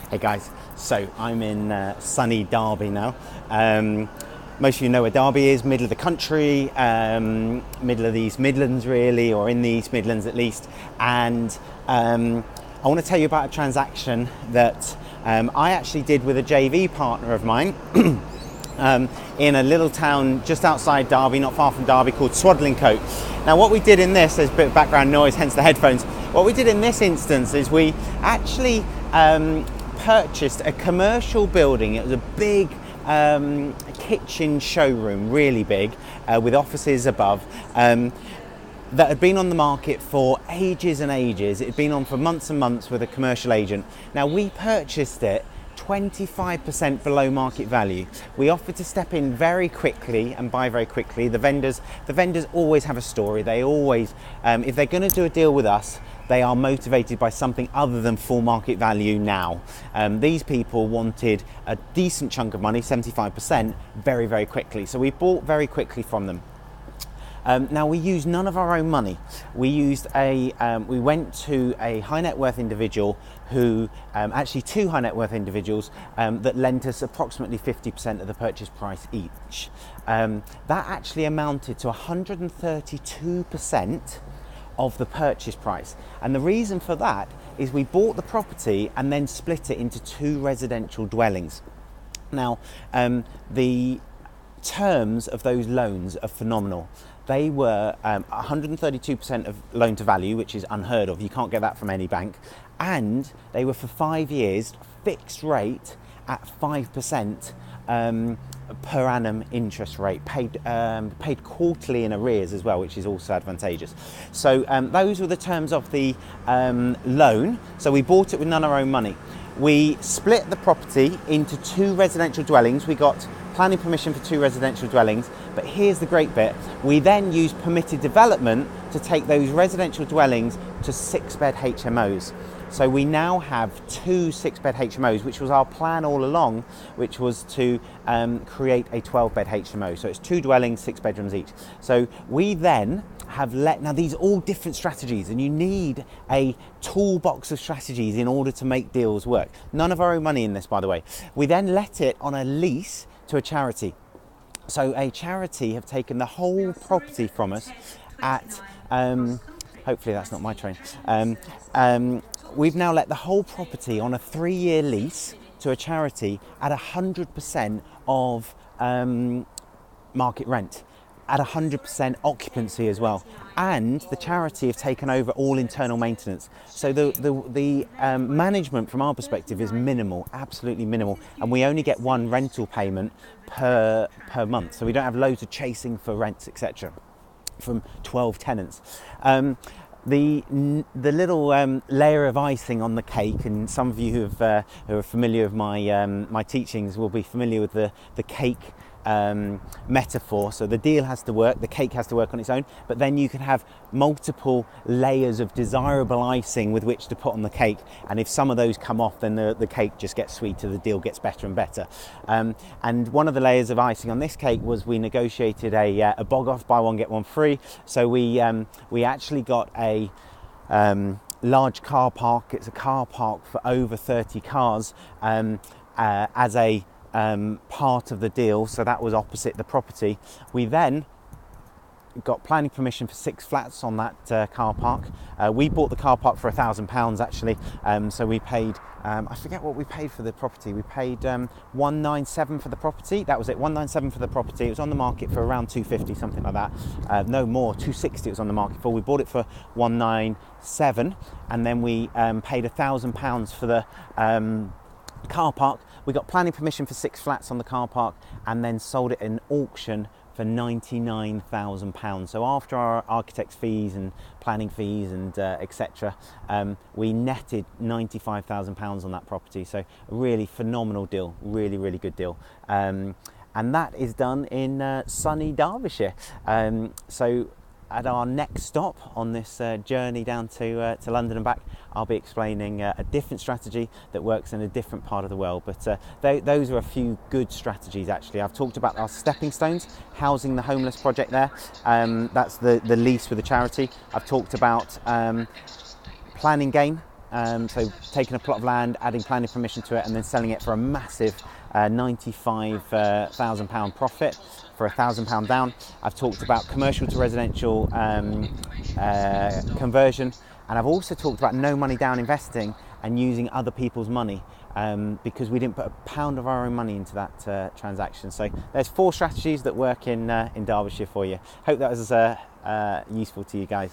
Hey guys, so I'm in sunny Derby now. Most of you know where Derby is, middle of the country, middle of the East Midlands really, or in the East Midlands at least. And I want to tell you about a transaction that I actually did with a JV partner of mine in a little town just outside Derby, not far from Derby, called Swadlincote. Now what we did in this, there's a bit of background noise, hence the headphones. What we did in this instance is we actually purchased a commercial building. It was a big kitchen showroom, really big, with offices above, that had been on the market for ages and ages. It had been on for months and months with a commercial agent. Now we purchased it 25% below market value. We offered to step in very quickly and buy very quickly. The vendors always have a story. They always, if they're going to do a deal with us, they are motivated by something other than full market value now. These people wanted a decent chunk of money, 75%, very, very quickly. So we bought very quickly from them. Now we used none of our own money. We went to a high net worth individual who, actually two high net worth individuals that lent us approximately 50% of the purchase price each. That actually amounted to 132% of the purchase price. And the reason for that is we bought the property and then split it into two residential dwellings. Now, the terms of those loans are phenomenal. They were 132% of loan to value, which is unheard of. You can't get that from any bank. And they were for 5 years, fixed rate at 5%. Per annum interest rate, paid quarterly in arrears as well, which is also advantageous. So those were the terms of the loan. So we bought it with none of our own money. We split the property into two residential dwellings. We got planning permission for two residential dwellings, but here's the great bit. We then used permitted development to take those residential dwellings to 6-bed HMOs. So we now have two 6-bed HMOs, which was our plan all along, which was to create a 12-bed HMO. So it's two dwellings, 6 bedrooms each. So we then have now these are all different strategies, and you need a toolbox of strategies in order to make deals work. None of our own money in this, by the way. We then let it on a lease to a charity. So a charity have taken the whole property from us at, hopefully that's not my train. We've now let the whole property on a 3-year lease to a charity at 100% of market rent, at 100% occupancy as well. And the charity have taken over all internal maintenance. So the management from our perspective is minimal, absolutely minimal. And we only get one rental payment per month. So we don't have loads of chasing for rents, etc. from 12 tenants. The little layer of icing on the cake, and some of you who are familiar with my teachings will be familiar with the cake metaphor. So the deal has to work, the cake has to work on its own, but then you can have multiple layers of desirable icing with which to put on the cake, and if some of those come off, then the cake just gets sweeter, the deal gets better and better. And one of the layers of icing on this cake was we negotiated a bog off, buy one get one free. So we actually got a large car park. It's a car park for over 30 cars as a part of the deal, so that was opposite the property. We then got planning permission for 6 flats on that car park. We bought the car park for £1,000 actually, so we paid, I forget what we paid for the property. We paid 197 for the property. That was it, 197 for the property. It was on the market for around 250, something like that. No more, 260 it was on the market for. We bought it for 197, and then we paid £1,000 for the car park. We got planning permission for 6 flats on the car park, and then sold it in auction for £99,000. So after our architect's fees and planning fees and etc., we netted £95,000 on that property. So a really phenomenal deal, really, really good deal. And that is done in sunny Derbyshire. So at our next stop on this journey down to London and back, I'll be explaining a different strategy that works in a different part of the world. But those are a few good strategies actually. I've talked about our stepping stones, housing the homeless project there. That's the lease with the charity. I've talked about planning gain, So taking a plot of land, adding planning permission to it, and then selling it for a massive £95,000 profit for £1,000 down. I've talked about commercial to residential conversion, and I've also talked about no money down investing and using other people's money, because we didn't put a pound of our own money into that transaction. So there's 4 strategies that work in Derbyshire for you. Hope that was useful to you guys.